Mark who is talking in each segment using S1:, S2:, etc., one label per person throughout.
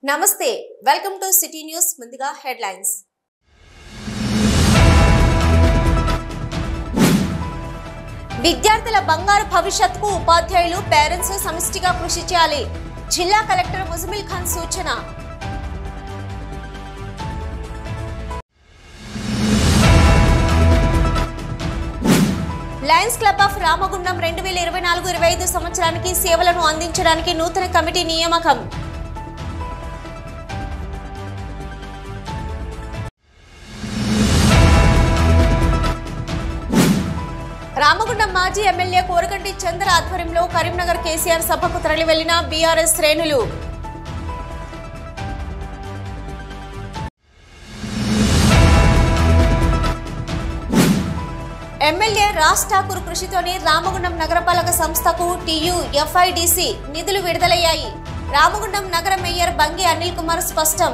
S1: నమస్తే welcome to city news ముందుగా headlines విద్యార్థుల బంగారు భవిష్యత్తుకు ఉపాధ్యాయులు పేరెంట్స్ సమిష్టిగా కృషి చేయాలి జిల్లా కలెక్టర్ ముజమిల్ ఖాన్ సూచన లయన్స్ క్లబ్ ఆఫ్ రామగుండం 2024-25 సంవత్సరానికి సేవలను అందించడానికి నూతన కమిటీ నియామకం రామగుండం మాజీ ఎమ్మెల్యే కోరగంటి చంద్ర ఆధ్వర్యంలో కరీంనగర్ కేసీఆర్ సభకు తరలి వెళ్లిన బీఆర్ఎస్ శ్రేణులు ఎమ్మెల్యే రాజ్ ఠాకూర్ కృషితోనే రామగుండం నగరపాలక సంస్థకు TUFIDC నిధులు విడుదలయ్యాయి రామగుండం నగర మేయర్ బంగి అనిల్ కుమార్ స్పష్టం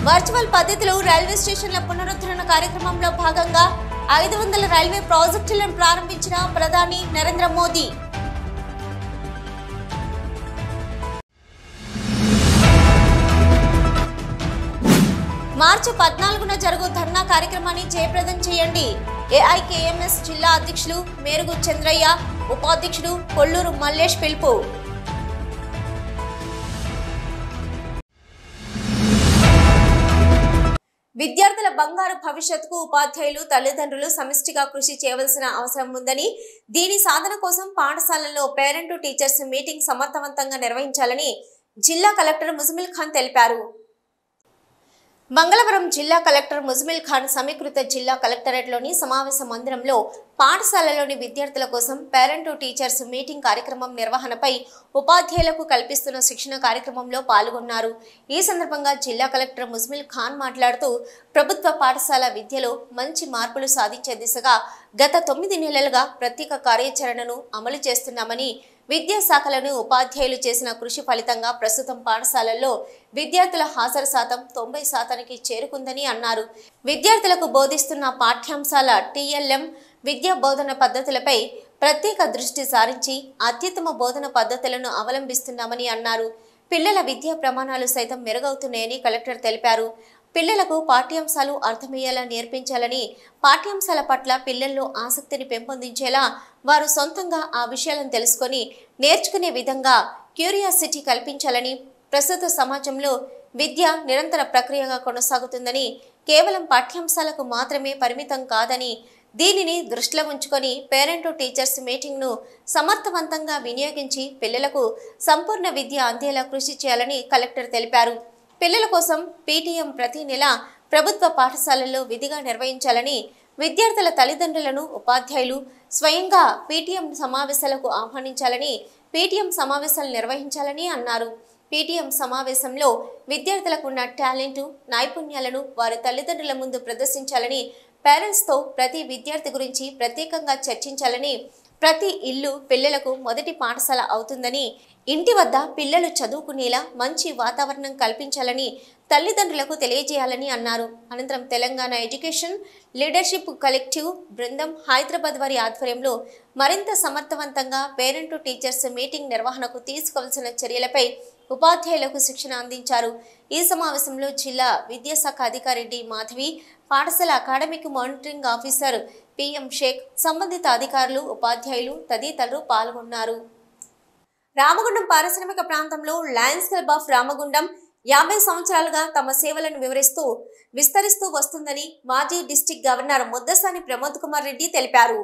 S1: వర్చువల్ పద్ధతిలో రైల్వే స్టేషన్ల పునరుద్ధరణ కార్యక్రమంలో భాగంగా 500 రైల్వే ప్రాజెక్టులను ప్రారంభించిన ప్రధాని నరేంద్ర మోదీ మార్చి 14న జరుగు ధర్నా కార్యక్రమాన్ని జయప్రదం చేయండి AIKMS జిల్లా అధ్యక్షులు మేరుగు చంద్రయ్య ఉపాధ్యక్షుడు కొల్లూరు మల్లేష్ పిలుపు విద్యార్థుల బంగారు భవిష్యత్తుకు ఉపాధ్యాయులు తల్లిదండ్రులు సమిష్టిగా కృషి చేయవలసిన అవసరం ఉందని దీని సాధన కోసం పాఠశాలల్లో పేరెంట్ టీచర్స్ మీటింగ్ సమర్థవంతంగా నిర్వహించాలని జిల్లా కలెక్టర్ ముజమిల్ ఖాన్ తెలిపారు మంగళవారం జిల్లా కలెక్టర్ ముజమిల్ ఖాన్ సమీకృత జిల్లా కలెక్టరేట్లోని సమావేశ మందిరంలో పాఠశాలలోని విద్యార్థుల కోసం పేరెంట్ టీచర్స్ మీటింగ్ కార్యక్రమం నిర్వహణపై ఉపాధ్యాయులకు కల్పిస్తున్న శిక్షణ కార్యక్రమంలో పాల్గొన్నారు ఈ సందర్భంగా జిల్లా కలెక్టర్ ముజమిల్ ఖాన్ మాట్లాడుతూ ప్రభుత్వ పాఠశాల విద్యలో మంచి మార్పులు సాధించే దిశగా గత 9 నెలలుగా ప్రత్యేక కార్యాచరణను అమలు చేస్తున్నామని విద్యాశాఖలను ఉపాధ్యాయులు చేసిన కృషి ఫలితంగా ప్రస్తుతం పాఠశాలల్లో విద్యార్థుల హాజరు శాతం 90% చేరుకుందని అన్నారు విద్యార్థులకు బోధిస్తున్న పాఠ్యాంశాల TLM విద్యా బోధన పద్ధతులపై ప్రత్యేక దృష్టి సారించి అత్యుత్తమ బోధన పద్ధతులను అవలంబిస్తున్నామని అన్నారు పిల్లల విద్యా ప్రమాణాలు సైతం మెరుగవుతున్నాయని కలెక్టర్ తెలిపారు పిల్లలకు పాఠ్యాంశాలు అర్థమయ్యేలా నేర్పించాలని పాఠ్యాంశాల పట్ల పిల్లల్లో ఆసక్తిని పెంపొందించేలా వారు సొంతంగా ఆ విషయాలను తెలుసుకొని నేర్చుకునే విధంగా క్యూరియాసిటీ కల్పించాలని ప్రస్తుత సమాజంలో విద్య నిరంతర ప్రక్రియగా కొనసాగుతుందని కేవలం పాఠ్యాంశాలకు మాత్రమే పరిమితం కాదని దీనిని దృష్టిలో ఉంచుకొని పేరెంట్ టీచర్స్ మీటింగ్ను సమర్థవంతంగా వినియోగించి పిల్లలకు సంపూర్ణ విద్య అందేలా కృషి చేయాలని కలెక్టర్ తెలిపారు పిల్లల కోసం PTM ప్రతి నెల ప్రభుత్వ పాఠశాలల్లో విధిగా నిర్వహించాలని విద్యార్థుల తల్లిదండ్రులను ఉపాధ్యాయులు స్వయంగా PTM సమావేశాలకు ఆహ్వానించాలని PTM సమావేశాలు నిర్వహించాలని అన్నారు PTM సమావేశంలో విద్యార్థులకు ఉన్న టాలెంట్ నైపుణ్యాలను వారి తల్లిదండ్రుల ముందు ప్రదర్శించాలని పేరెంట్స్తో ప్రతి విద్యార్థి గురించి ప్రత్యేకంగా చర్చించాలని ప్రతి ఇల్లు పిల్లలకు మొదటి పాఠశాల అవుతుందని ఇంటి వద్ద పిల్లలు చదువుకునేలా మంచి వాతావరణం కల్పించాలని తల్లిదండ్రులకు తెలియజేయాలని అన్నారు అనంతరం తెలంగాణ ఎడ్యుకేషన్ లీడర్షిప్ కలెక్టివ్ బృందం హైదరాబాద్ వారి ఆధ్వర్యంలో మరింత సమర్థవంతంగా పేరెంట్ టీచర్స్ మీటింగ్ నిర్వహణకు తీసుకోవాల్సిన చర్యలపై ఉపాధ్యాయులకు శిక్షణ అందించారు ఈ సమావేశంలో జిల్లా విద్యాశాఖ అధికారి డి మాధవి పాఠశాల academic monitoring officer PM Shaik సంబంధిత అధికారులు ఉపాధ్యాయులు తదితరులు పాల్గొన్నారు రామగుండం పారిశ్రామిక ప్రాంతంలో లయన్స్ క్లబ్ ఆఫ్ రామగుండం 50 సంవత్సరాలుగా తమ సేవలను విస్తరిస్తూ వస్తుందని మాజీ డిస్ట్రిక్ట్ గవర్నర్ ముద్దసాని ప్రమోద్ కుమార్ రెడ్డి తెలిపారు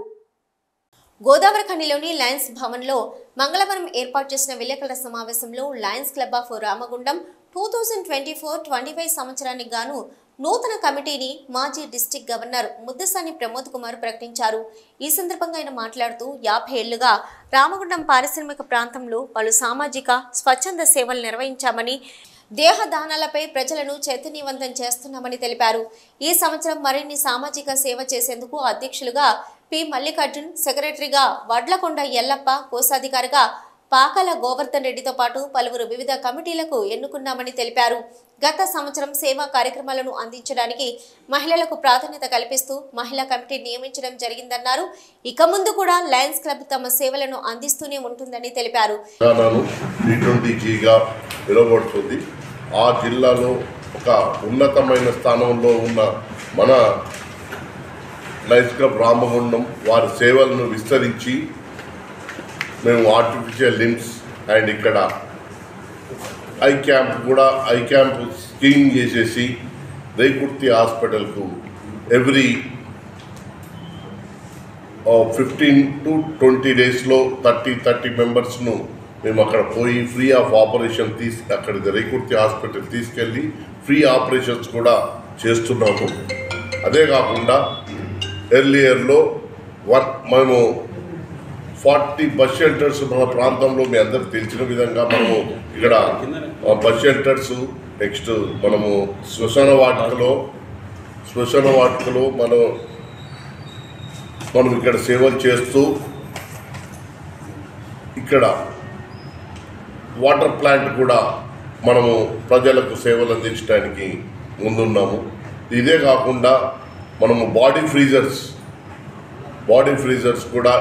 S1: గోదావరి ఖనిలోని లయన్స్ భవన్లో మంగళవారం ఏర్పాటు చేసిన విలేకరుల సమావేశంలో లయన్స్ క్లబ్ ఆఫ్ రామగుండం 2024-25 సంవత్సరానికి గాను నూతన కమిటీని మాజీ డిస్ట్రిక్ట్ గవర్నర్ ముద్దసాని ప్రమోద్ కుమార్ ప్రకటించారు ఈ సందర్భంగా ఆయన మాట్లాడుతూ 50 ఏళ్లుగా రామగుండం పారిశ్రామిక ప్రాంతంలో పలు సామాజిక స్వచ్ఛంద సేవలు నిర్వహించామని దేహదానాలపై ప్రజలను చైతన్యవంతం చేస్తున్నామని తెలిపారు ఈ సంవత్సరం మరిన్ని సామాజిక సేవ చేసేందుకు అధ్యక్షులుగా P. మల్లికార్జున్, సెక్రటరీగా వడ్లకొండ ఎల్లప్ప, కోశాధికారిగా పాకాల గోవర్ధన్ రెడ్డితో పాటు పలువురు వివిధ కమిటీలకు ఎన్నుకున్నామని తెలిపారు. గత సంవత్సరం సేవా కార్యక్రమాలను అందించడానికి మహిళలకు ప్రాధాన్యత కల్పిస్తూ మహిళా కమిటీ నియమించడం జరిగిందన్నారు. ఇక ముందు కూడా లయన్స్ క్లబ్ తమ సేవలను అందిస్తూనే ఉంటుందని తెలిపారు.
S2: ఆ జిల్లాలో ఒక ఉన్నతమైన స్థానంలో ఉన్న మన లయన్స్ క్లబ్ రామగుండం వారి సేవలను విస్తరించి మేము ఆర్టిఫిషియల్ లిమ్స్ అండ్ ఇక్కడ ఐ క్యాంప్ స్క్రీనింగ్ చేసేసి రేకుర్తి హాస్పిటల్కు ఎవ్రీ 15 to 20 డేస్లో 30 మెంబర్స్ను మేము అక్కడ పోయి ఫ్రీ ఆఫ్ ఆపరేషన్ అక్కడ రేకుర్తి హాస్పిటల్ తీసుకెళ్ళి ఫ్రీ ఆపరేషన్స్ కూడా చేస్తున్నాము. అదే కాకుండా ఎర్లియర్లో మేము 40 బస్ షెల్టర్స్ మన ప్రాంతంలో మీ అందరికి తెలిసిన విధంగా మనము ఇక్కడ బస్ షెల్టర్స్, నెక్స్ట్ మనము శ్మశాన వాటికలో మనం ఇక్కడ సేవలు చేస్తూ ఇక్కడ వాటర్ ప్లాంట్ కూడా మనము ప్రజలకు సేవలు అందించడానికి ముందున్నాము. ఇదే కాకుండా మనము బాడీ ఫ్రీజర్స్ కూడా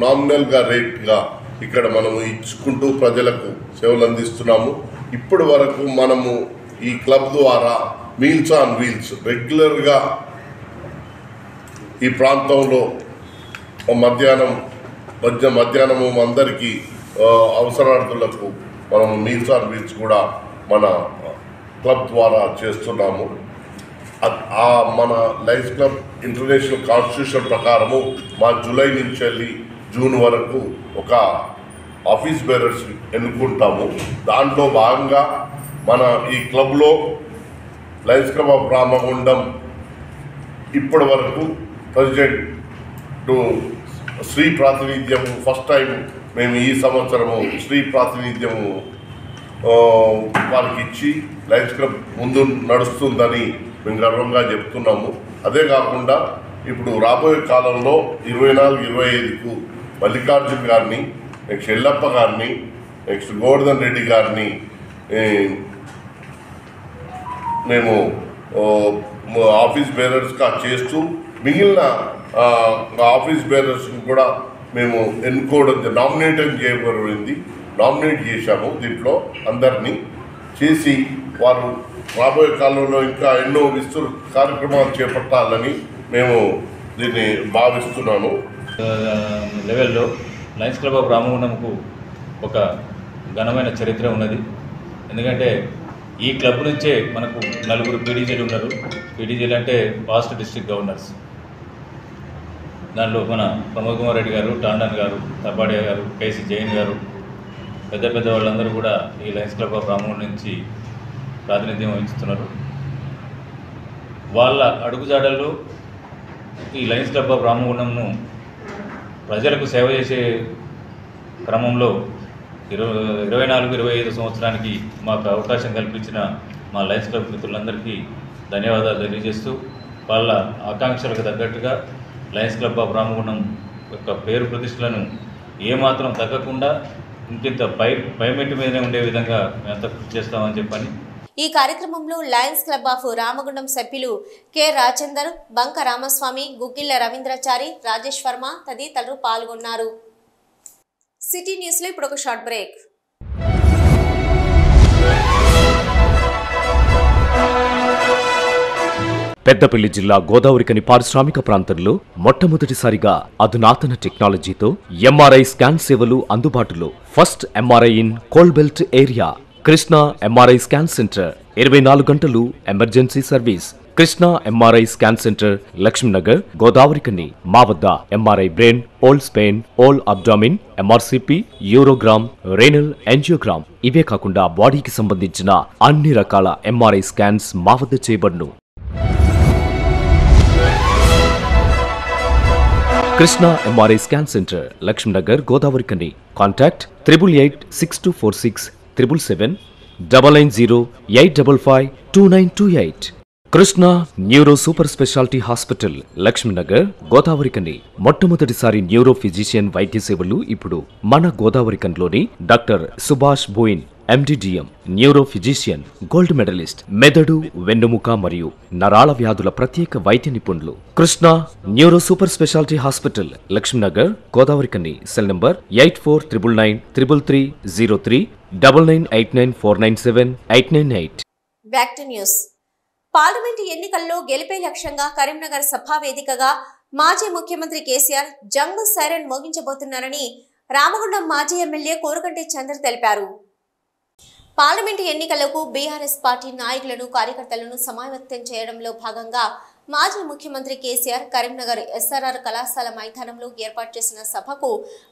S2: నామినల్గా రేట్గా ఇక్కడ మనము ఇచ్చుకుంటూ ప్రజలకు సేవలు అందిస్తున్నాము. ఇప్పటి వరకు మనము ఈ క్లబ్ ద్వారా మీల్స్ ఆన్ వీల్స్ రెగ్యులర్గా ఈ ప్రాంతంలో మధ్యాహ్నము అందరికీ అవసరార్థులకు మనము మీల్స్ ఆన్ వీల్స్ కూడా మన క్లబ్ ద్వారా చేస్తున్నాము. మన లయన్స్ క్లబ్ ఇంటర్నేషనల్ కాన్స్టిట్యూషన్ ప్రకారము మా జూలై నుంచి వెళ్ళి జూన్ వరకు ఒక ఆఫీస్ బేరర్స్ ఎన్నుకుంటాము. దాంట్లో భాగంగా మన ఈ క్లబ్లో లయన్స్ క్లబ్ ఆఫ్ రామగుండం ఇప్పటి వరకు ప్రెసిడెంట్ స్త్రీ ప్రాతినిధ్యము ఫస్ట్ టైం మేము ఈ సంవత్సరము స్త్రీ ప్రాతినిధ్యము వారికి ఇచ్చి లయన్స్ క్లబ్ ముందు నడుస్తుందని మేము గర్వంగా చెప్తున్నాము. అదే కాకుండా ఇప్పుడు రాబోయే కాలంలో 24-25కు మల్లికార్జున్ గారిని, నెక్స్ట్ ఎల్లప్ప గారిని, నెక్స్ట్ గోవర్ధన్ రెడ్డి గారిని మేము ఆఫీస్ బేరర్స్గా చేస్తూ మిగిలిన ఆఫీస్ బేరర్స్ని కూడా మేము ఎన్నుకోవడం నామినేట్ చేశాము. దీంట్లో అందరినీ చేసి వారు రాబోయే కాలంలో ఇంకా ఎన్నో విస్తృత కార్యక్రమాలు చేపట్టాలని మేము దీన్ని భావిస్తున్నాను.
S3: లెవెల్లో లయన్స్ క్లబ్ ఆఫ్ రామగుండంకు ఒక ఘనమైన చరిత్ర ఉన్నది. ఎందుకంటే ఈ క్లబ్ నుంచే మనకు 4 పీడీజీలు ఉన్నారు. పీడీజీలు అంటే పాస్ట్ డిస్ట్రిక్ట్ గవర్నర్స్. దాంట్లో మన ప్రమోద్ కుమార్ రెడ్డి గారు, టాండన్ గారు, తపాడియా గారు, కేసీ జైన్ గారు, పెద్ద వాళ్ళందరూ కూడా ఈ లయన్స్ క్లబ్ ఆఫ్ రామగుండం నుంచి ప్రాతినిధ్యం వహిస్తున్నారు. వాళ్ళ అడుగుజాడల్లో ఈ లయన్స్ క్లబ్ ఆఫ్ రామగుండంను ప్రజలకు సేవ చేసే క్రమంలో 24-25 సంవత్సరానికి మాకు అవకాశం కల్పించిన మా లయన్స్ క్లబ్ మిత్రులందరికీ ధన్యవాదాలు తెలియజేస్తూ వాళ్ళ ఆకాంక్షలకు తగ్గట్టుగా లయన్స్ క్లబ్ ఆఫ్ రామగుండం యొక్క పేరు ప్రతిష్టలను ఏమాత్రం తగ్గకుండా ఇంకింత పైమెట్టు మీదనే ఉండే విధంగా మేమంతా కృషి చేస్తామని చెప్పని
S1: ఈ కార్యక్రమంలో లయన్స్ క్లబ్ ఆఫ్ రామగుండం సభ్యులు కె రాజేందర్, బంక రామస్వామి, గుగ్గిళ్ల రవీంద్రచారి, రాజేష్ వర్మ తదితరులు పాల్గొన్నారు. సిటీ న్యూస్ లో ఇప్పుడు ఒక షార్ట్ బ్రేక్.
S4: పెద్దపల్లి జిల్లా గోదావరికని పారిశ్రామిక ప్రాంతంలో మొట్టమొదటిసారిగా అధునాతన టెక్నాలజీతో ఎంఆర్ఐ స్కాన్ సేవలు అందుబాటులో. First MRI in coal belt area. Krishna MRI scan centre 24 గంటలు emergency service. Krishna MRI scan centre, Lakshminagar, Godavarikhani. మా వద్ద MRI brain, whole spine, whole abdomen, MRCP, urogram, renal angiogram, ఇవే కాకుండా బాడీకి సంబంధించిన అన్ని రకాల ఎంఆర్ఐ స్కాన్స్ మా వద్ద చేయబడును. Krishna MRI scan centre, Lakshminagar, Godavarikhani. Contact 8886246777 99085552928. Krishna neuro super speciality hospital Lakshminagar Godavarikhani మొట్టమొదటిసారి న్యూరో ఫిజిషియన్ వైద్య సేవలు ఇప్పుడు మన గోదావరికన్లోని doctor Subhash Boin M D D M neuro physician gold medalist మెదడు వెన్నుముక మరియు నరాల వ్యాధుల ప్రత్యేక వైద్య నిపుణులు Krishna neuro super speciality hospital Lakshminagar Godavarikhani cell number 84993330399894978998.
S1: Back to news. Parliament ఎన్నికల్లో గెలిపే లక్ష్యంగా కరీంనగర్ సభా వేదికగా మాజీ ముఖ్యమంత్రి కేసీఆర్ జంగు సైరన్ మోగించబోతున్నారని రామగుండం మాజీ ఎమ్మెల్యే కోరుకంటి చంద్ర తెలిపారు. పార్లమెంటు ఎన్నికలకు బీఆర్ఎస్ పార్టీ నాయకులను కార్యకర్తలను సమాయత్తం చేయడంలో భాగంగా మాజీ ముఖ్యమంత్రి కేసీఆర్ కరీంనగర్ ఎస్ఆర్ఆర్ కళాశాల మైదానంలో ఏర్పాటు చేసిన సభకు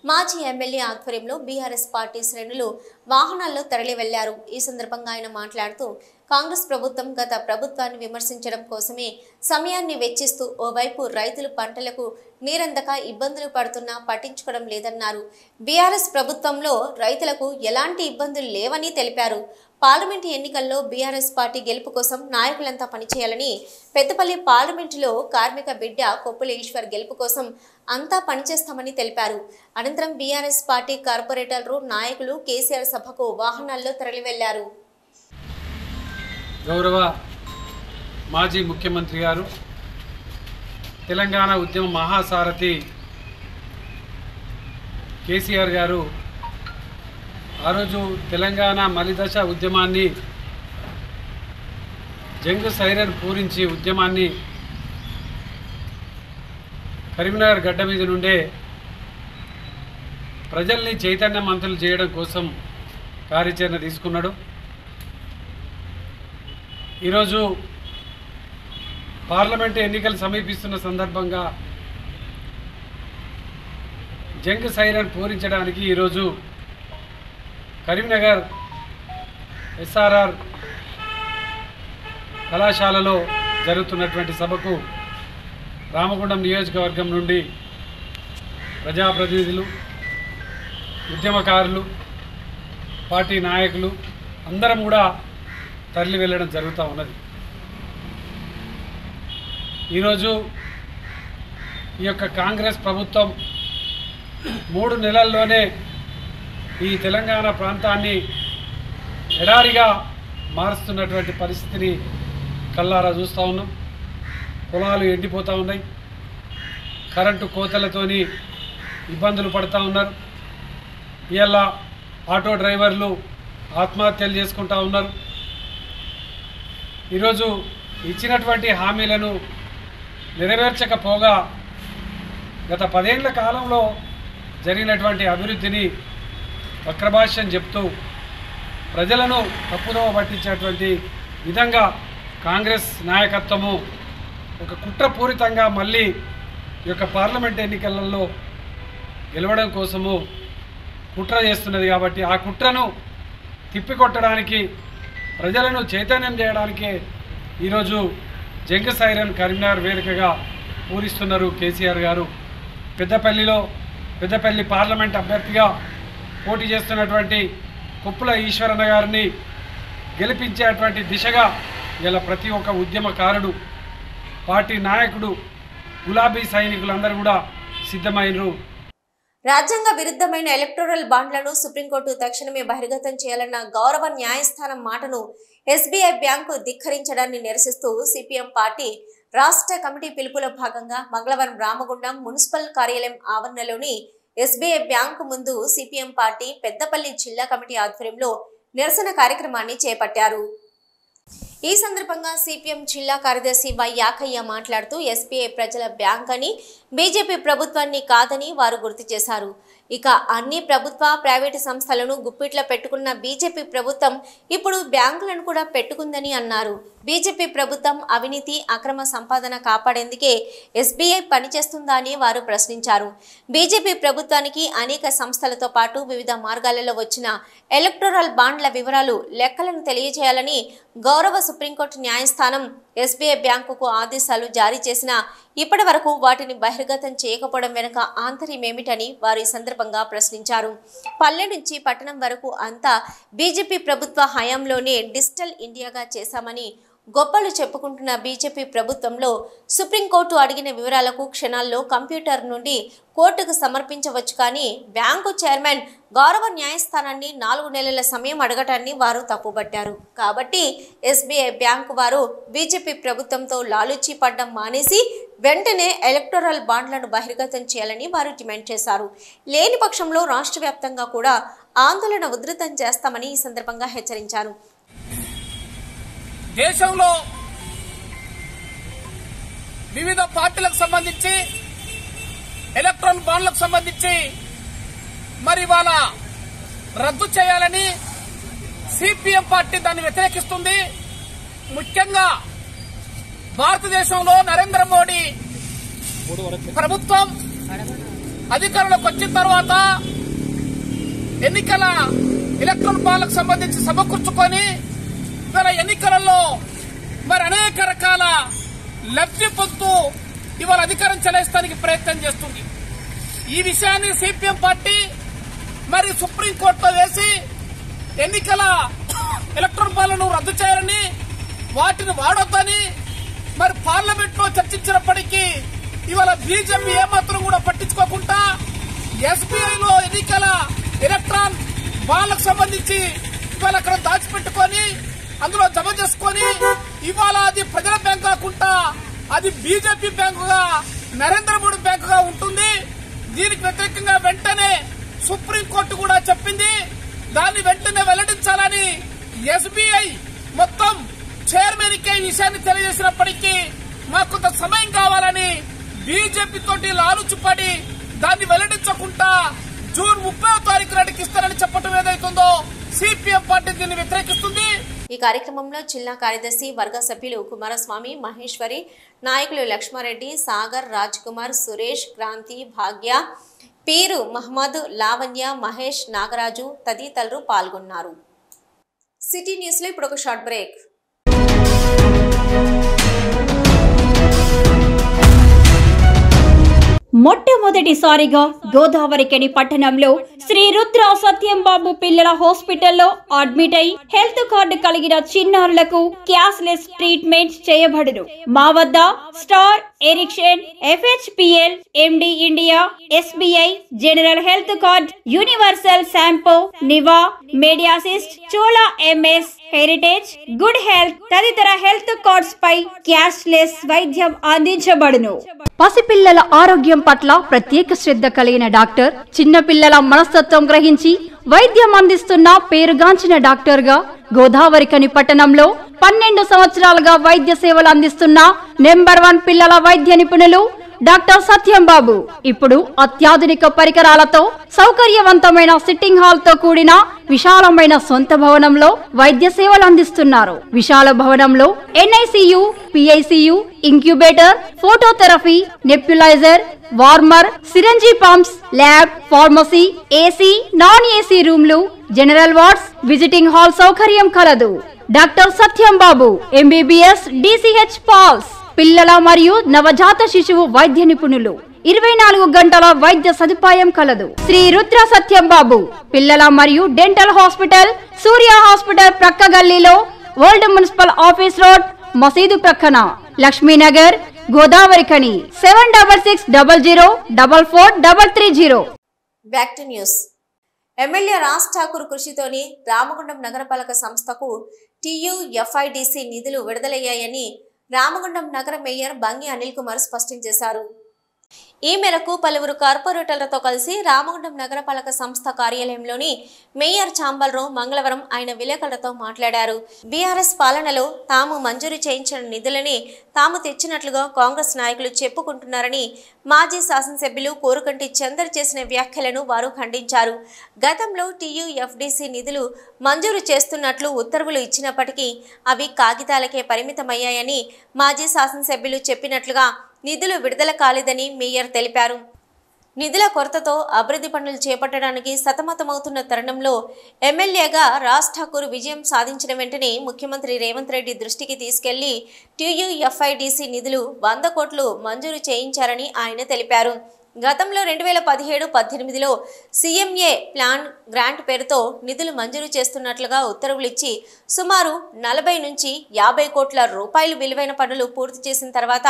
S1: మాజీ ఎమ్మెల్యే ఆధ్వర్యంలో బీఆర్ఎస్ పార్టీ శ్రేణులు వాహనాల్లో తరలి వెళ్లారు. ఈ సందర్భంగా ఆయన మాట్లాడుతూ కాంగ్రెస్ ప్రభుత్వం గత ప్రభుత్వాన్ని విమర్శించడం కోసమే సమయాన్ని వెచ్చిస్తూ ఓవైపు రైతులు పంటలకు నీరందక ఇబ్బందులు పడుతున్నా పట్టించుకోవడం లేదన్నారు. బీఆర్ఎస్ ప్రభుత్వంలో రైతులకు ఎలాంటి ఇబ్బందులు లేవని తెలిపారు. పార్లమెంటు ఎన్నికల్లో బీఆర్ఎస్ పార్టీ గెలుపు కోసం నాయకులంతా పనిచేయాలని, పెద్దపల్లి పార్లమెంటులో కార్మిక బిడ్డ కొప్పుల ఈశ్వర్ గెలుపు కోసం అంతా పనిచేస్తామని తెలిపారు. అనంతరం బీఆర్ఎస్ పార్టీ కార్పొరేటర్లు నాయకులు కేసీఆర్ సభకు వాహనాల్లో తరలి వెళ్లారు.
S5: గౌరవ మాజీ ముఖ్యమంత్రి గారు, తెలంగాణ ఉద్యమ మహాసారథి కేసీఆర్ గారు ఆ రోజు తెలంగాణ మలిదశ ఉద్యమాన్ని జంగు సైరన్ పూరించి ఉద్యమాన్ని కరీంనగర్ గడ్డ మీద నుండే ప్రజల్ని చైతన్యవంతులు చేయడం కోసం కార్యాచరణ తీసుకున్నాడు. ఈరోజు పార్లమెంటు ఎన్నికలు సమీపిస్తున్న సందర్భంగా జంగు సైరన్ పూరించడానికి ఈరోజు కరీంనగర్ ఎస్ఆర్ఆర్ కళాశాలలో జరుగుతున్నటువంటి సభకు రామగుండం నియోజకవర్గం నుండి ప్రజాప్రతినిధులు, ఉద్యమకారులు, పార్టీ నాయకులు అందరం కూడా తరలి వెళ్ళడం జరుగుతూ ఉన్నది. ఈరోజు ఈ యొక్క కాంగ్రెస్ ప్రభుత్వం 3 నెలల్లోనే ఈ తెలంగాణ ప్రాంతాన్ని ఎడారిగా మారుస్తున్నటువంటి పరిస్థితిని కళ్ళారా చూస్తూ ఉన్నాం. పొలాలు ఎండిపోతూ ఉన్నాయి, కరెంటు కోతలతోని ఇబ్బందులు పడుతూ ఉన్నారు. ఇవాళ ఆటో డ్రైవర్లు ఆత్మహత్యలు చేసుకుంటూ ఉన్నారు. ఈరోజు ఇచ్చినటువంటి హామీలను నెరవేర్చకపోగా గత 10 ఏళ్ల కాలంలో జరిగినటువంటి అభివృద్ధిని వక్రభాష్యం చెప్తూ ప్రజలను తప్పుదోవ పట్టించేటువంటి విధంగా కాంగ్రెస్ నాయకత్వము ఒక కుట్రపూరితంగా మళ్ళీ ఈ యొక్క పార్లమెంట్ ఎన్నికలలో గెలవడం కోసము కుట్ర చేస్తున్నది. కాబట్టి ఆ కుట్రను తిప్పికొట్టడానికి, ప్రజలను చైతన్యం చేయడానికే ఈరోజు జంగు సైరన్ కరీంనగర్ వేదికగా పూరిస్తున్నారు కేసీఆర్ గారు. పెద్దపల్లి పార్లమెంట్ అభ్యర్థిగా పోటీ చేస్తున్నటువంటి కొప్పుల ఈశ్వరన్న గారిని గెలిపించేటువంటి దిశగా ఇలా ప్రతి ఒక్క ఉద్యమకారుడు, పార్టీ నాయకుడు, గులాబీ సైనికులందరూ కూడా సిద్ధమైనరు.
S1: రాజ్యాంగ విరుద్ధమైన ఎలక్టోరల్ బాండ్లను సుప్రీంకోర్టు తక్షణమే బహిర్గతం చేయాలన్న గౌరవ న్యాయస్థానం మాటను ఎస్బీఐ బ్యాంకు ధిక్కరించడాన్ని నిరసిస్తూ సిపిఎం పార్టీ రాష్ట్ర కమిటీ పిలుపులో భాగంగా మంగళవారం రామగుండం మున్సిపల్ కార్యాలయం ఆవరణలోని ఎస్బీఐ బ్యాంకు ముందు సిపిఎం పార్టీ పెద్దపల్లి జిల్లా కమిటీ ఆధ్వర్యంలో నిరసన కార్యక్రమాన్ని చేపట్టారు. ఈ సందర్భంగా సిపిఎం జిల్లా కార్యదర్శి వై యాకయ్య మాట్లాడుతూ ఎస్బీఐ ప్రజల బ్యాంక్ అని, బీజేపీ ప్రభుత్వాన్ని కాదని వారు గుర్తు చేశారు. ఇక అన్ని ప్రభుత్వ ప్రైవేటు సంస్థలను గుప్పిట్లో పెట్టుకున్న బీజేపీ ప్రభుత్వం ఇప్పుడు బ్యాంకులను కూడా పెట్టుకుందని అన్నారు. బీజేపీ ప్రభుత్వం అవినీతి, అక్రమ సంపాదన కాపాడేందుకే ఎస్బీఐ పనిచేస్తుందా అని వారు ప్రశ్నించారు. బీజేపీ ప్రభుత్వానికి అనేక సంస్థలతో పాటు వివిధ మార్గాలలో వచ్చిన ఎలక్టోరల్ బాండ్ల వివరాలు, లెక్కలను తెలియజేయాలని గౌరవ సుప్రీంకోర్టు న్యాయస్థానం ఎస్బీఐ బ్యాంకుకు ఆదేశాలు జారీ చేసినా ఇప్పటి వరకు వాటిని బహిర్గతం చేయకపోవడం వెనుక ఆంతర్యమేమిటని వారు ఈ సందర్భంగా ప్రశ్నించారు. పల్లె నుంచి పట్టణం వరకు అంతా బీజేపీ ప్రభుత్వ హయాంలోనే డిజిటల్ ఇండియాగా చేశామని, గొప్పలు చెప్పుకుంటున్న బీజేపీ ప్రభుత్వంలో సుప్రీంకోర్టు అడిగిన వివరాలకు క్షణాల్లో కంప్యూటర్ నుండి కోర్టుకు సమర్పించవచ్చు, కానీ బ్యాంకు చైర్మన్ గౌరవ న్యాయస్థానాన్ని 4 నెలల సమయం అడగటాన్ని వారు తప్పుబట్టారు. కాబట్టి ఎస్బీఐ బ్యాంకు వారు బీజేపీ ప్రభుత్వంతో లాలూచీ పడ్డం మానేసి వెంటనే ఎలక్టోరల్ బాండ్లను బహిర్గతం చేయాలని వారు డిమాండ్ చేశారు. లేని పక్షంలో రాష్ట్ర వ్యాప్తంగా కూడా ఆందోళన ఉధృతం చేస్తామని ఈ సందర్భంగా హెచ్చరించారు.
S6: దేశంలో వివిధ పార్టీలకు సంబంధించి ఎలక్ట్రానిక్ బాండ్లకు సంబంధించి మరి వాళ్ళ రద్దు చేయాలని సిపిఎం పార్టీ దాన్ని వ్యతిరేకిస్తుంది. ముఖ్యంగా భారతదేశంలో నరేంద్ర మోడీ ప్రభుత్వం అధికారంలోకి వచ్చిన తర్వాత ఎన్నికల ఎలక్ట్రానిక్ బాండ్లకు సంబంధించి సమకూర్చుకొని ఇవాళ ఎన్నికలలో మరి అనేక రకాల లబ్ధి పొందుతూ ఇవాళ అధికారం చెలాయిస్తానికి ప్రయత్నం చేస్తుంది. ఈ విషయాన్ని సిపిఎం పార్టీ మరి సుప్రీంకోర్టులో వేసి ఎన్నికల ఎలక్ట్రానిక్ బాండ్లను రద్దు చేయాలని, వాటిని వాడొద్దని మరి పార్లమెంట్ లో చర్చించినప్పటికీ ఇవాళ బీజేపీ ఏమాత్రం కూడా పట్టించుకోకుండా ఎస్బీఐలో ఎన్నికల ఎలక్ట్రాన్ బాండ్లకు సంబంధించి ఇవాళ అక్కడ దాచిపెట్టుకొని అందులో జమ చేసుకొని ఇవాళ అది ప్రజల బ్యాంక్ కాకుండా అది బీజేపీ బ్యాంకుగా నరేంద్ర మోడీ బ్యాంకుగా ఉంటుంది. దీనికి వ్యతిరేకంగా వెంటనే సుప్రీంకోర్టు కూడా చెప్పింది. దాన్ని వెంటనే వెల్లడించాలని ఎస్బీఐ మొత్తం చైర్మన్ కి ఈ విషయాన్ని తెలియజేసినప్పటికీ మాకు కొంత సమయం కావాలని బీజేపీ తోటి లాలుచిపడి దాన్ని వెల్లడించకుండా జూన్ 30వ తారీఖు నాటికి ఇస్తారని చెప్పడం ఏదైతుందో సిపిఎం పార్టీ దీన్ని వ్యతిరేకిస్తుంది.
S1: ఈ కార్యక్రమంలో జిల్లా కార్యదర్శి వర్గ సభ్యులు కుమారస్వామి, మహేశ్వరి, నాయకులు లక్ష్మారెడ్డి, సాగర్, రాజ్ కుమార్, సురేష్, క్రాంతి, భాగ్య, పీరు మహమ్మద్, లావణ్య, మహేష్, నాగరాజు తదితరులు పాల్గొన్నారు. సిటీ న్యూస్ లో ఇప్పుడు ఒక షార్ట్ బ్రేక్.
S7: మొట్టమొదటిసారిగా గోదావరికని పట్టణంలో శ్రీ రుద్ర సత్యంబాబు పిల్లల హాస్పిటల్లో అడ్మిట్ అయి హెల్త్ కార్డు కలిగిన చిన్నారులకు క్యాష్లెస్ ట్రీట్మెంట్ చేయబడును. మా వద్ద Star, Ericson, FHPL, MD India, SBI, general health card, universal Sompo, Niva, Medi Assist, Chola MS, Heritage, good health తదితర హెల్త్ కార్డ్స్ పై క్యాష్లెస్ వైద్యం అందించబడును. పసిపిల్లల ఆరోగ్యం పట్ల ప్రత్యేక శ్రద్ధ కలిగిన డాక్టర్, చిన్నపిల్లల మనస్తత్వం గ్రహించి వైద్యం అందిస్తున్న పేరుగాంచిన డాక్టర్ గా గోదావరికని పట్టణంలో 12 సంవత్సరాలుగా వైద్య సేవలు అందిస్తున్న నెంబర్ 1 పిల్లల వైద్య నిపుణులు డాక్టర్ సత్యంబాబు ఇప్పుడు అత్యాధునిక పరికరాలతో సౌకర్యవంతమైన సిట్టింగ్ హాల్ తో కూడిన విశాలమైన సొంత భవనంలో వైద్య సేవలు అందిస్తున్నారు. విశాల భవనంలో NICU, PICU, incubator, phototherapy, nebuliser, warmer, syringe pumps, lab, pharmacy, AC, non AC రూమ్లు, జనరల్ వార్డ్స్, విజిటింగ్ హాల్ సౌకర్యం కలదు. Doctor Satyambabu MBBS, DCH PALS, పిల్లల మరియు నవజాత శిశువు వైద్య నిపుణులు, 24 గంటల వైద్య సదుపాయం కలదు. శ్రీ రుద్ర సత్యంబాబు పిల్లల మరియు డెంటల్ హాస్పిటల్, సూర్య హాస్పిటల్ ప్రక్క గల్లీలో, ఓల్డ్ మున్సిపల్ ఆఫీస్ రోడ్, మసీదు ప్రక్కన, Lakshminagar, Godavarikhani. 7600004430.
S1: Back to news. M L A Raj Thakur కృషితోని రామగుండం నగరపాలక సంస్థకు TUFIDC నిధులు విడుదలయ్యాయని రామగుండం నగర మేయర్ బంగి అనిల్ కుమార్ స్పష్టం చేశారు. ఈ మేరకు పలువురు కార్పొరేటర్లతో కలిసి రామగుండం నగరపాలక సంస్థ కార్యాలయంలోని మేయర్ చాంబల్రావు మంగళవారం ఆయన విలేకరులతో మాట్లాడారు. బీఆర్ఎస్ పాలనలో తాము మంజూరు చేయించిన నిధులని తాము తెచ్చినట్లుగా కాంగ్రెస్ నాయకులు చెప్పుకుంటున్నారని మాజీ శాసనసభ్యులు కోరుకంటి చందర్ చేసిన వ్యాఖ్యలను వారు ఖండించారు. గతంలో TUFDC నిధులు మంజూరు చేస్తున్నట్లు ఉత్తర్వులు ఇచ్చినప్పటికీ అవి కాగితాలకే పరిమితమయ్యాయని మాజీ శాసనసభ్యులు చెప్పినట్లుగా నిధులు విడుదల కాలేదని మేయర్ తెలిపారు. నిధుల కొరతతో అభివృద్ధి పనులు చేపట్టడానికి సతమతమవుతున్న తరుణంలో ఎమ్మెల్యేగా రాజ్ ఠాకూర్ విజయం సాధించిన వెంటనే ముఖ్యమంత్రి రేవంత్ రెడ్డి దృష్టికి తీసుకెళ్లి TUFIDC నిధులు 100 కోట్లు మంజూరు చేయించారని ఆయన తెలిపారు. గతంలో 2017-18లో CMA ప్లాన్ గ్రాంట్ పేరుతో నిధులు మంజూరు చేస్తున్నట్లుగా ఉత్తర్వులు ఇచ్చి సుమారు 40 నుంచి 50 కోట్ల రూపాయలు విలువైన పనులు పూర్తి చేసిన తర్వాత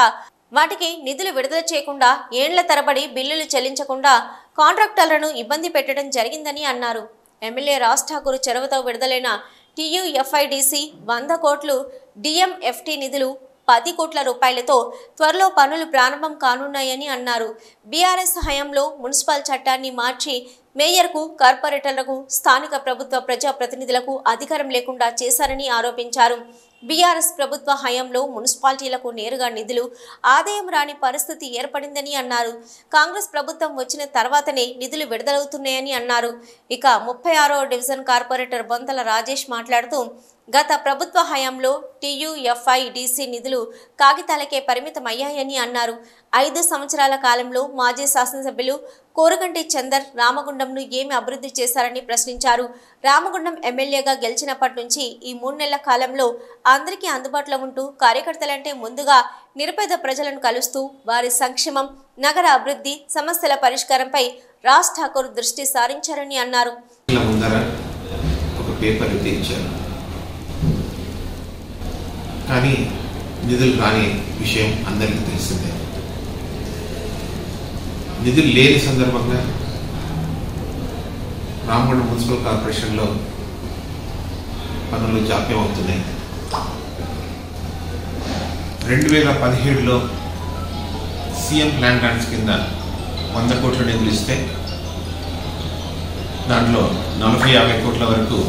S1: వాటికి నిధులు విడుదల చేయకుండా ఏండ్ల తరబడి బిల్లులు చెల్లించకుండా కాంట్రాక్టర్లను ఇబ్బంది పెట్టడం జరిగిందని అన్నారు. ఎమ్మెల్యే రాజ్ ఠాకూర్ చొరవతో విడుదలైన TUFIDC 100 కోట్లు DMFT నిధులు 10 కోట్ల రూపాయలతో త్వరలో పనులు ప్రారంభం కానున్నాయని అన్నారు. బీఆర్ఎస్ హయాంలో మున్సిపల్ చట్టాన్ని మార్చి మేయర్కు, కార్పొరేటర్లకు, స్థానిక ప్రభుత్వ ప్రజాప్రతినిధులకు అధికారం లేకుండా చేశారని ఆరోపించారు. బీఆర్ఎస్ ప్రభుత్వ హయాంలో మున్సిపాలిటీలకు నేరుగా నిధులు, ఆదాయం రాని పరిస్థితి ఏర్పడిందని అన్నారు. కాంగ్రెస్ ప్రభుత్వం వచ్చిన తర్వాతనే నిధులు విడుదలవుతున్నాయని అన్నారు. ఇక 36వ డివిజన్ కార్పొరేటర్ బొంతల రాజేష్ మాట్లాడుతూ గత ప్రభుత్వ హయాంలో TUFIDC నిధులు కాగితాలకే పరిమితమయ్యాయని అన్నారు. 5 సంవత్సరాల కాలంలో మాజీ శాసనసభ్యులు కోరగంటి చందర్ రామగుండంను ఏమి అభివృద్ధి చేశారని ప్రశ్నించారు. రామగుండం ఎమ్మెల్యేగా గెలిచినప్పటి నుంచి ఈ 3 నెలల కాలంలో అందరికీ అందుబాటులో ఉంటూ కార్యకర్తలంటే ముందుగా నిరుపేద ప్రజలను కలుస్తూ వారి సంక్షేమం, నగర అభివృద్ధి, సమస్యల పరిష్కారంపై రాజ్ ఠాకూర్ దృష్టి సారించారని అన్నారు.
S8: కానీ నిధులు రాని విషయం అందరికీ తెలిసిందే. నిధులు లేని సందర్భంగా రామగుండం మున్సిపల్ కార్పొరేషన్లో పనులు జాప్యం అవుతున్నాయి. 2017లో సీఎం ప్లాన్ గ్రాంట్స్ కింద 100 కోట్ల నిధులు ఇస్తే దాంట్లో 40-50 కోట్ల వరకు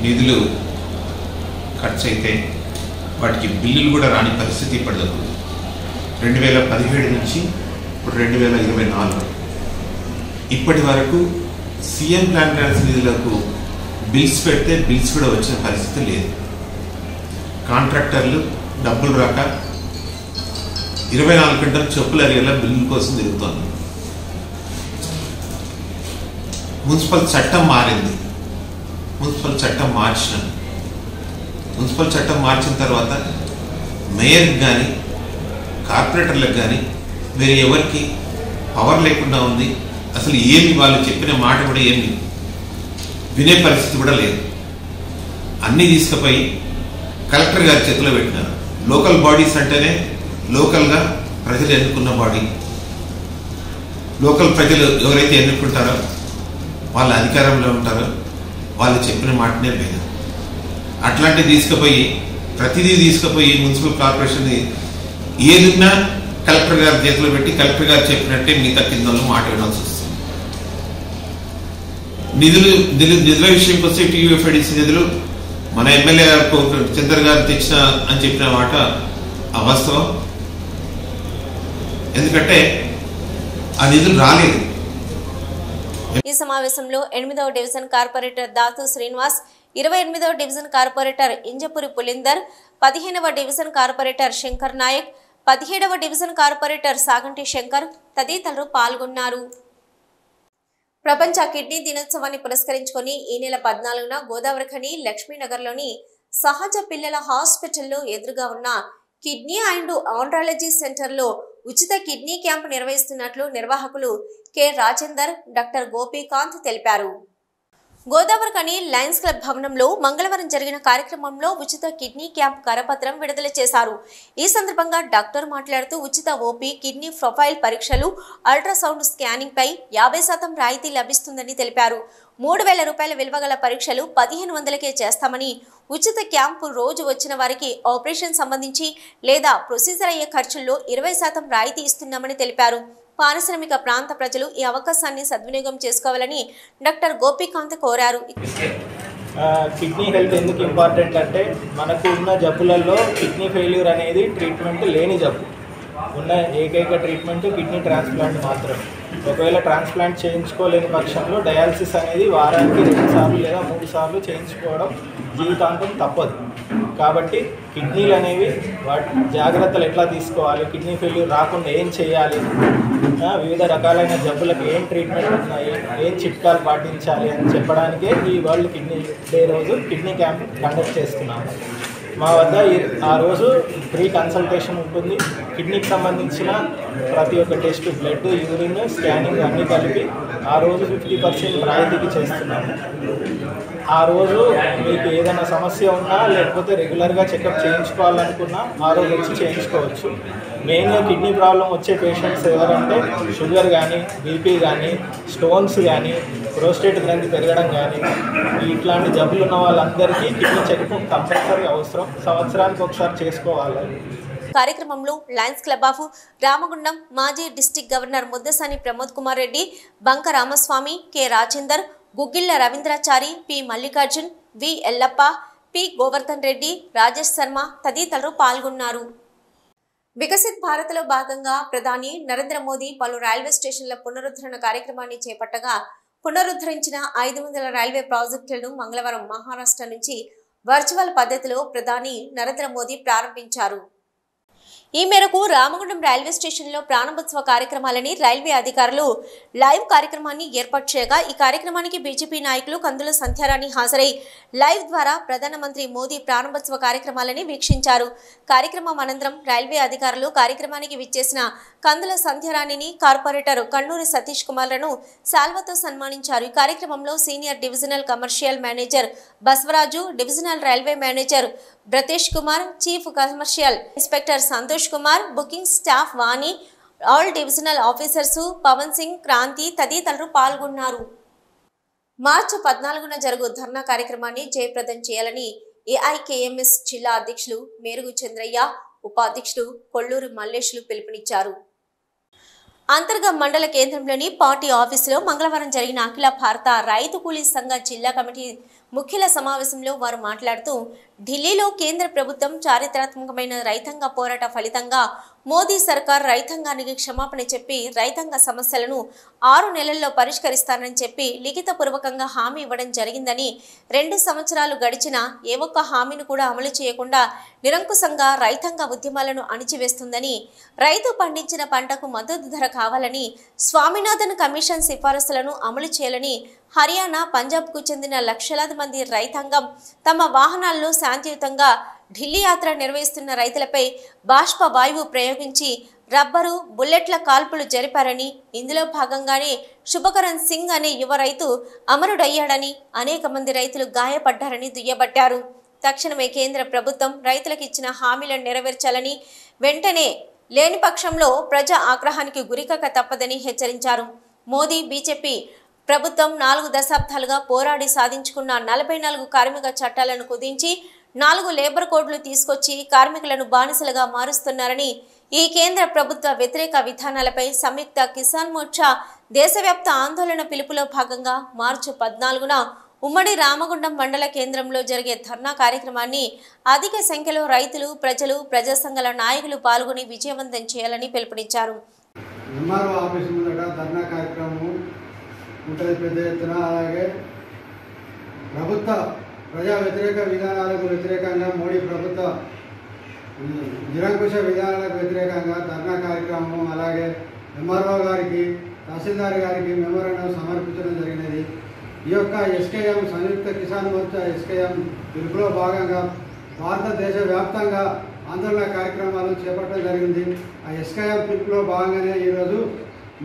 S8: నిధులు ఖర్చు అయితే వాటికి బిల్లులు కూడా రాని పరిస్థితి ఇప్పటివరకు 2017 నుంచి ఇప్పుడు 2024 ఇప్పటి వరకు సీఎం ప్లాన్ గ్రాంట్స్ నిధులకు బిల్స్ పెడితే బిల్స్ కూడా వచ్చిన పరిస్థితి లేదు. కాంట్రాక్టర్లు డబ్బులు రాక 24 గంటలు చెప్పుల ఏరియాలో బిల్లుల కోసం తిరుగుతోంది. మున్సిపల్ చట్టం మారింది. మున్సిపల్ చట్టం మార్చిన తర్వాత మేయర్కి కానీ కార్పొరేటర్లకు కానీ వేరే ఎవరికి పవర్ లేకుండా ఉంది. అసలు ఏమి వాళ్ళు చెప్పిన మాట కూడా ఏమి వినే పరిస్థితి కూడా లేదు. అన్నీ తీసుకుపోయి కలెక్టర్ గారి చేతిలో పెట్టినారు. లోకల్ బాడీస్ అంటేనే లోకల్గా ప్రజలు ఎన్నుకున్న బాడీ. లోకల్ ప్రజలు ఎవరైతే ఎన్నుకుంటారో వాళ్ళ అధికారంలో ఉంటారో వాళ్ళు చెప్పిన మాటనే లేదు. అట్లాంటివి ప్రతిదీ తీసుకుపోయి మున్సిపల్ కార్పొరేషన్ ఏదున్నా కలెక్టర్ గారి చేతిలో పెట్టి కలెక్టర్ గారు చెప్పినట్టే మిగతా కింద మాట వినాల్సి వస్తుంది. నిధుల విషయంకి వస్తే TUFIDC నిధులు మన ఎమ్మెల్యే చంద్ర గారు తెచ్చిన అని చెప్పిన మాట అవాస్తవం. ఎందుకంటే ఆ నిధులు రాలేదు.
S1: ఈ సమావేశంలో 8వ డివిజన్ కార్పొరేటర్ దాతు శ్రీనివాస్, 28వ డివిజన్ కార్పొరేటర్ ఇంజపురి పులిందర్, 15వ డివిజన్ కార్పొరేటర్ శంకర్ నాయక్, 17వ డివిజన్ కార్పొరేటర్ సాగంటి శంకర్ తదితరులు పాల్గొన్నారు. ప్రపంచ కిడ్నీ దినోత్సవాన్ని పురస్కరించుకొని ఈ నెల 14న గోదావరిఖని లక్ష్మీనగర్లోని సహజ పిల్లల హాస్పిటల్లో ఎదురుగా ఉన్న కిడ్నీ అండ్ ఆండ్రాలజీ సెంటర్లో ఉచిత కిడ్నీ క్యాంప్ నిర్వహిస్తున్నట్లు నిర్వాహకులు కె రాజేందర్, డాక్టర్ గోపీకాంత్ తెలిపారు. గోదావరిఖని లయన్స్ క్లబ్ భవనంలో మంగళవారం జరిగిన కార్యక్రమంలో ఉచిత కిడ్నీ క్యాంప్ కరపత్రం విడుదల చేశారు. ఈ సందర్భంగా డాక్టర్ మాట్లాడుతూ ఉచిత ఓపీ, కిడ్నీ ప్రొఫైల్ పరీక్షలు, అల్ట్రాసౌండ్ స్కానింగ్ పై 50% రాయితీ లభిస్తుందని తెలిపారు. 3,000 రూపాయల విలువగల పరీక్షలు 1,500కే చేస్తామని, ఉచిత క్యాంపు రోజు వచ్చిన వారికి ఆపరేషన్ సంబంధించి లేదా ప్రొసీజర్ అయ్యే ఖర్చుల్లో 20% రాయితీ ఇస్తున్నామని తెలిపారు. పారిశ్రామిక ప్రాంత ప్రజలు ఈ అవకాశాన్ని సద్వినియోగం చేసుకోవాలని డాక్టర్ గోపీకాంత్ కోరారు.
S9: కిడ్నీ హెల్త్ ఎందుకు ఇంపార్టెంట్ అంటే మనకు ఉన్న జబ్బులలో కిడ్నీ ఫెయిల్యూర్ అనేది ట్రీట్మెంట్ లేని జబ్బు. ఉన్న ఏకైక ట్రీట్మెంట్ కిడ్నీ ట్రాన్స్ప్లాంట్ మాత్రమే. ఒకవేళ ట్రాన్స్ప్లాంట్ చేయించుకోలేని పక్షంలో డయాలసిస్ అనేది వారానికి 2 సార్లు లేదా 3 సార్లు చేయించుకోవడం జీవితాంతం తప్పదు. కాబట్టి కిడ్నీలు అనేవి వాటి జాగ్రత్తలు ఎట్లా తీసుకోవాలి, కిడ్నీ ఫెయిల్యూర్ రాకుండా ఏం చేయాలి, వివిధ రకాలైన జబ్బులకు ఏం ట్రీట్మెంట్ ఉన్నాయి, ఏం చిట్కాలు పాటించాలి అని చెప్పడానికే ఈ వరల్డ్ కిడ్నీ డే రోజు కిడ్నీ క్యాంప్ కండక్ట్ చేస్తున్నాము. మా వద్ద ఆ రోజు ఫ్రీ కన్సల్టేషన్ ఉంటుంది. కిడ్నీకి సంబంధించిన ప్రతి ఒక్క టెస్ట్, బ్లడ్, యూరిన్, స్కానింగ్ అన్నీ కలిపి ఆ రోజు 50% రాయితీకి చేస్తున్నాము. ఆ రోజు మీకు ఏదైనా సమస్య ఉన్నా లేకపోతే రెగ్యులర్గా చెకప్ చేయించుకోవాలనుకున్నా ఆ రోజు వచ్చి చేయించుకోవచ్చు. మెయిన్గా కిడ్నీ ప్రాబ్లం వచ్చే పేషెంట్స్ ఎవరంటే షుగర్ కానీ, బీపీ కానీ, స్టోన్స్ కానీ, ప్రోస్టేట్ గ్రంథి పెరగడం కానీ ఇట్లాంటి జబ్బులు ఉన్న వాళ్ళందరికీ కిడ్నీ చెకప్ కంపల్సరీ అవసరం. సంవత్సరానికి ఒకసారి చేసుకోవాలి.
S1: కార్యక్రమంలో లయన్స్ క్లబ్ ఆఫ్ రామగుండం మాజీ డిస్టిక్ గవర్నర్ ముద్దసాని ప్రమోద్ కుమార్ రెడ్డి, బంక రామస్వామి, కె రాజేందర్, గుగ్గిళ్ల రవీంద్రాచారి, పి మల్లికార్జున్, వి ఎల్లప్ప, పి గోవర్ధన్ రెడ్డి, రాజేష్ శర్మ తదితరులు పాల్గొన్నారు. వికసిత్ భారత్లో భాగంగా ప్రధాని నరేంద్ర మోదీ పలు రైల్వే స్టేషన్ల పునరుద్ధరణ కార్యక్రమాన్ని చేపట్టగా పునరుద్ధరించిన 500 రైల్వే ప్రాజెక్టులను మంగళవారం మహారాష్ట్ర నుంచి వర్చువల్ పద్ధతిలో ప్రధాని నరేంద్ర మోదీ ప్రారంభించారు. ఈ మేరకు రామగుండం రైల్వే స్టేషన్లో ప్రారంభోత్సవ కార్యక్రమాలని రైల్వే అధికారులు లైవ్ కార్యక్రమాన్ని ఏర్పాటు చేయగా ఈ కార్యక్రమానికి బీజేపీ నాయకులు కందుల సంధ్యారాణి హాజరై లైవ్ ద్వారా ప్రధానమంత్రి మోదీ ప్రారంభోత్సవ కార్యక్రమాలని వీక్షించారు. కార్యక్రమం అనంతరం రైల్వే అధికారులు కార్యక్రమానికి విచ్చేసిన కందుల సంధ్యారాణిని, కార్పొరేటర్ కన్నూరి సతీష్ కుమార్లను శాల్వతో సన్మానించారు. ఈ కార్యక్రమంలో senior divisional commercial manager Basavaraju, divisional railway manager Brathesh Kumar, chief commercial inspector Santosh Kumar, booking staff Vani, all divisional officers Pawan Singh, Kranti తదితరులు పాల్గొన్నారు. మార్చి 14న జరుగు ధర్నా కార్యక్రమాన్ని జయప్రదం చేయాలని ఏఐకేఎంఎస్ జిల్లా అధ్యక్షులు మేరుగు చంద్రయ్య, ఉపాధ్యక్షులు కొల్లూరు మల్లేష్లు పిలుపునిచ్చారు. అంతర్గం మండల కేంద్రంలోని పార్టీ ఆఫీసులో మంగళవారం జరిగిన అఖిల భారత రైతు కూలీ సంఘ జిల్లా కమిటీ ముఖ్యుల సమావేశంలో వారు మాట్లాడుతూ ఢిల్లీలో కేంద్ర ప్రభుత్వం చారిత్రాత్మకమైన రైతాంగ పోరాట ఫలితంగా మోదీ సర్కార్ రైతాంగానికి క్షమాపణ చెప్పి రైతాంగ సమస్యలను 6 నెలల్లో పరిష్కరిస్తానని చెప్పి లిఖితపూర్వకంగా హామీ ఇవ్వడం జరిగిందని, 2 సంవత్సరాలు గడిచినా ఏ ఒక్క హామీని కూడా అమలు చేయకుండా నిరంకుశంగా రైతాంగ ఉద్యమాలను అణిచివేస్తుందని, రైతు పండించిన పంటకు మద్దతు ధర కావాలని, స్వామినాథన్ కమిషన్ సిఫారసులను అమలు చేయాలని హర్యానా, పంజాబ్కు చెందిన లక్షలాది మంది రైతాంగం తమ వాహనాల్లో శాంతియుతంగా ఢిల్లీ యాత్ర నిర్వహిస్తున్న రైతులపై బాష్ప వాయువు ప్రయోగించి రబ్బరు, బుల్లెట్ల కాల్పులు జరిపారని, ఇందులో భాగంగానే శుభకరణ్ సింగ్ అనే యువ రైతు అమరుడయ్యాడని, అనేక మంది రైతులు గాయపడ్డారని దుయ్యబట్టారు. తక్షణమే కేంద్ర ప్రభుత్వం రైతులకు ఇచ్చిన హామీలను నెరవేర్చాలని, వెంటనే లేని పక్షంలో ప్రజా ఆగ్రహానికి గురికాక తప్పదని హెచ్చరించారు. మోదీ బీజేపీ ప్రభుత్వం 4 దశాబ్దాలుగా పోరాడి సాధించుకున్న 44 కార్మిక చట్టాలను కుదించి 4 లేబర్ కోడ్లు తీసుకొచ్చి కార్మికులను బానిసలుగా మారుస్తున్నారని, ఈ కేంద్ర ప్రభుత్వ వ్యతిరేక విధానాలపై సంయుక్త కిసాన్ మోర్చా దేశవ్యాప్త ఆందోళన పిలుపులో భాగంగా మార్చి 14న ఉమ్మడి రామగుండం మండల కేంద్రంలో జరిగే ధర్నా కార్యక్రమాన్ని అధిక సంఖ్యలో రైతులు, ప్రజలు, ప్రజా సంఘాల నాయకులు పాల్గొని విజయవంతం చేయాలని పిలుపునిచ్చారు.
S10: ఉంటుంది పెద్ద ఎత్తున. అలాగే ప్రభుత్వ ప్రజా వ్యతిరేక విధానాలకు వ్యతిరేకంగా మోడీ ప్రభుత్వ నిరంకుశ విధానాలకు వ్యతిరేకంగా ధర్నా కార్యక్రమం, అలాగే ఎంఆర్ఓ గారికి, తహసీల్దార్ గారికి మెమోరాండం సమర్పించడం జరిగినది. ఈ యొక్క ఎస్కేఎం సంయుక్త కిసాన్ మోర్చా ఎస్కేఎం పిలుపులో భాగంగా భారతదేశ వ్యాప్తంగా ఆందోళన కార్యక్రమాలు చేపట్టడం జరిగింది. ఆ ఎస్కేఎం పిలుపులో భాగంగానే ఈరోజు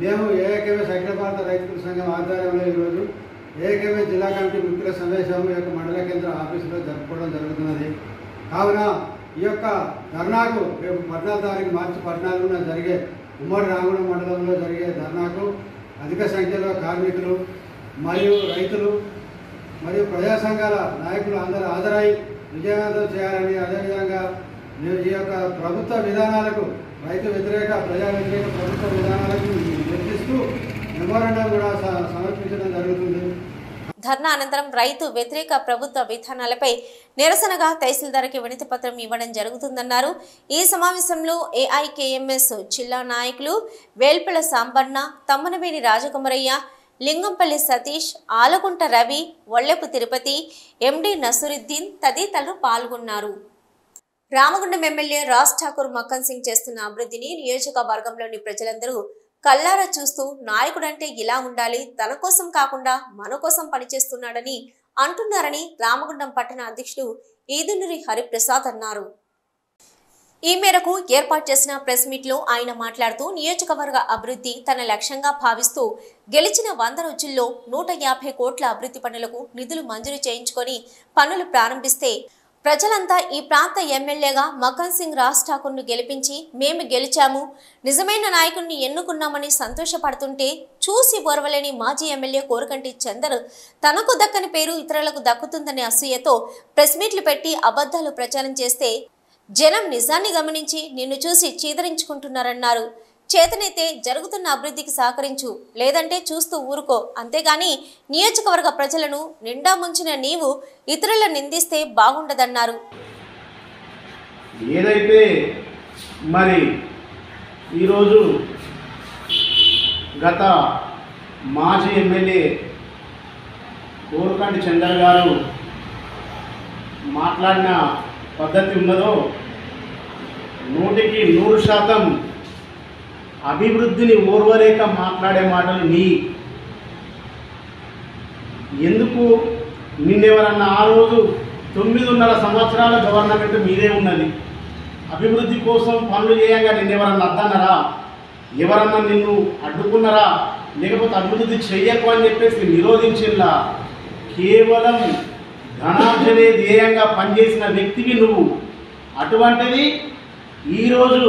S10: మేము ఏఐకేఎంఎస్ అఖిల భారత రైతు సంఘం ఆధ్వర్యంలో ఈరోజు ఏఐకేఎంఎస్ జిల్లా కమిటీ ముఖ్యుల సమావేశం ఈ యొక్క మండల కేంద్ర ఆఫీసులో జరుపుకోవడం జరుగుతున్నది. కావున ఈ యొక్క ధర్నాకు రేపు 14 తారీఖు మార్చి 14న జరిగే ఉమ్మడి రామగుండం మండలంలో జరిగే ధర్నాకు అధిక సంఖ్యలో కార్మికులు మరియు రైతులు మరియు ప్రజా సంఘాల నాయకులు అందరూ హాజరై విజయవంతం చేయాలని, అదేవిధంగా ఈ యొక్క ప్రభుత్వ విధానాలకు, రైతు వ్యతిరేక, ప్రజా వ్యతిరేక ప్రభుత్వ విధానాలకు నిర్దిస్తూ మెమోరాండం కూడా సమర్పించడం జరుగుతుంది.
S1: ధర్నా అనంతరం రైతు వ్యతిరేక ప్రభుత్వ విధానాలపై నిరసనగా తహసీల్దార్కి వినతి పత్రం ఇవ్వడం జరుగుతుందన్నారు. ఈ సమావేశంలో ఏఐకేఎంఎస్ జిల్లా నాయకులు వేల్పల సాంబన్న, తమ్మనవేని రాజకుమరయ్య, లింగంపల్లి సతీష్, ఆలగుంట రవి, ఒళ్లెపు తిరుపతి, ఎండి నసురుద్దీన్ తదితరులు పాల్గొన్నారు. రామగుండం ఎమ్మెల్యే రాజ్ ఠాకూర్ మక్కన్ సింగ్ చేస్తున్న అభివృద్ధిని నియోజకవర్గంలోని ప్రజలందరూ కల్లారా చూస్తూ నాయకుడంటే ఇలా ఉండాలి, తన కోసం కాకుండా మన కోసం పనిచేస్తున్నాడని అంటున్నారని రామగుండం పట్టణ అధ్యక్షుడు ఈదునూరి హరిప్రసాద్ అన్నారు. ఈ మేరకు ఏర్పాటు చేసిన ప్రెస్ మీట్ లో ఆయన మాట్లాడుతూ నియోజకవర్గ అభివృద్ధి తన లక్ష్యంగా భావిస్తూ గెలిచిన 100 రోజుల్లో 150 కోట్ల అభివృద్ధి పనులకు నిధులు మంజూరు చేయించుకొని పనులు ప్రారంభిస్తే ప్రజలంతా ఈ ప్రాంత ఎమ్మెల్యేగా మక్కన్ సింగ్ రాజ్ ఠాకూర్ను గెలిపించి మేము గెలిచాము, నిజమైన నాయకుడిని ఎన్నుకున్నామని సంతోషపడుతుంటే చూసి ఓర్వలేని మాజీ ఎమ్మెల్యే కోరకంటి చందర్ తనకు దక్కని పేరు ఇతరులకు దక్కుతుందనే అసూయతో ప్రెస్ మీట్లు పెట్టి అబద్ధాలు ప్రచారం చేస్తే జనం నిజాన్ని గమనించి నిన్ను చూసి చీదరించుకుంటున్నారన్నారు. చేతనైతే జరుగుతున్న అభివృద్ధికి సహకరించు, లేదంటే చూస్తూ ఊరుకో, అంతేగాని నియోజకవర్గ ప్రజలను నిండా ముంచిన నీవు ఇతరులను నిందిస్తే బాగుండదన్నారు.
S11: ఏదైతే మరి ఈరోజు గత మాజీ ఎమ్మెల్యే కోరకంటి చందర్ గారు మాట్లాడిన పద్ధతి ఉన్నదో 100% అభివృద్ధిని ఓర్వలేక మాట్లాడే మాటలు నీ ఎందుకు నిన్నెవరన్నా ఆ రోజు 9.5 సంవత్సరాల గవర్నమెంట్ మీదే ఉన్నది, అభివృద్ధి కోసం పనులు చేయంగా నిన్నెవరన్నా అద్దన్నారా, ఎవరన్నా నిన్ను అడ్డుకున్నారా, లేకపోతే అభివృద్ధి చెయ్యకు అని చెప్పేసి నిరోధించిలా. కేవలం ధనార్జనే ధ్యేయంగా పనిచేసిన వ్యక్తివి నువ్వు. అటువంటిది ఈరోజు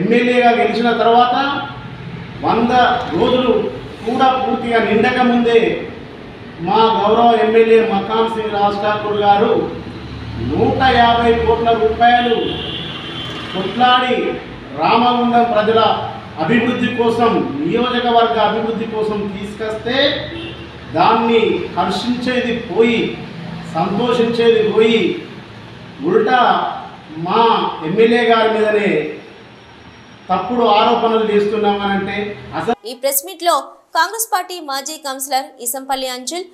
S11: ఎమ్మెల్యేగా గెలిచిన తర్వాత 100 రోజులు కూడా పూర్తిగా నిండక ముందే మా గౌరవ ఎమ్మెల్యే మక్కన్ సింగ్ రాజ్ ఠాకూర్ గారు 150 కోట్ల రూపాయలు కొట్లాడి రామగుండం ప్రజల అభివృద్ధి కోసం, నియోజకవర్గ అభివృద్ధి కోసం తీసుకొస్తే దాన్ని హర్షించేది పోయి, సంతోషించేది పోయి, ఉల్టా మా ఎమ్మెల్యే గారి మీదనే తప్పుడు ఆరోపణలు చేస్తున్నామనంటే అసలు.
S1: ఈ ప్రెస్ మీట్ లో కాంగ్రెస్ పార్టీ మాజీ councillor Isampalli Anjul,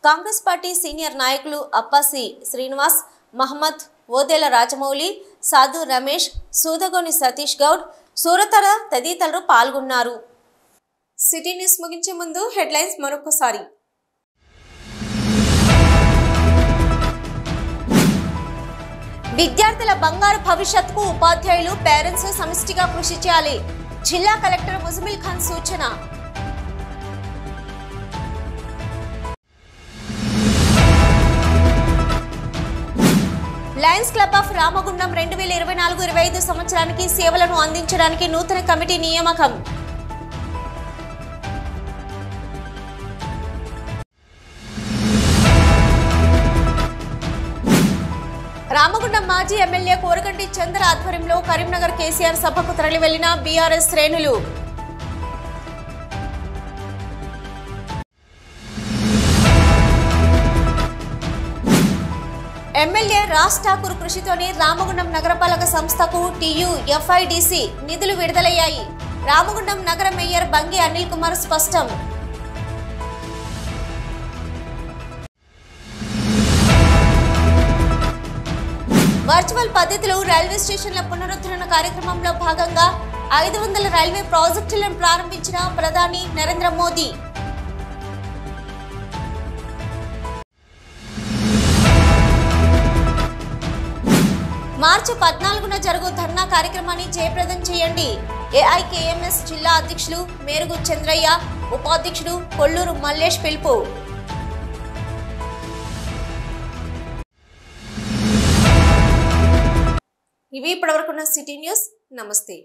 S1: Congress party senior నాయకులు అప్పాసి శ్రీనివాస్, మహమ్మద్, ఓదెల రాజమౌళి, సాధు రమేష్, సూదగోని సతీష్ గౌడ్, సూరతర తదితరులు పాల్గొన్నారు. సిటీ న్యూస్ ముగించే ముందు హెడ్లైన్స్ మరొకసారి. విద్యార్థుల బంగారు భవిష్యత్తుకు ఉపాధ్యాయులు, పేరెంట్స్ సమిష్టిగా కృషి చేయాలి. జిల్లా కలెక్టర్ ముజమిల్ ఖాన్ సూచన. లయన్స్ క్లబ్ ఆఫ్ రామగుండం 2024-25 సంవత్సరానికి సేవలను అందించడానికి నూతన కమిటీ నియామకం. రామగుండం మాజీ ఎమ్మెల్యే కోరకంటి చందర్ ఆధ్వర్యంలో కరీంనగర్ కేసీఆర్ సభకు తరలి వెళ్లిన బీఆర్ఎస్ శ్రేణులు. ఎమ్మెల్యే రాజ్ ఠాకూర్ కృషితోనే రామగుండం నగరపాలక సంస్థకు TUFIDC నిధులు విడుదలయ్యాయి. రామగుండం నగర మేయర్ బంగి అనిల్ కుమార్ స్పష్టం. వర్చువల్ పద్ధతిలో రైల్వే స్టేషన్ల పునరుద్ధరణ కార్యక్రమంలో భాగంగా 500 రైల్వే ప్రాజెక్టులను ప్రారంభించిన ప్రధాని నరేంద్ర మోదీ. మార్చి 14న జరుగు ధర్నా కార్యక్రమాన్ని జయప్రదం చేయండి. AIKMS జిల్లా అధ్యక్షులు మేరుగు చంద్రయ్య, ఉపాధ్యక్షుడు కొల్లూరు మల్లేష్ పిలుపు. ఇవి ఇప్పటివరకున్న సిటీ న్యూస్. నమస్తే.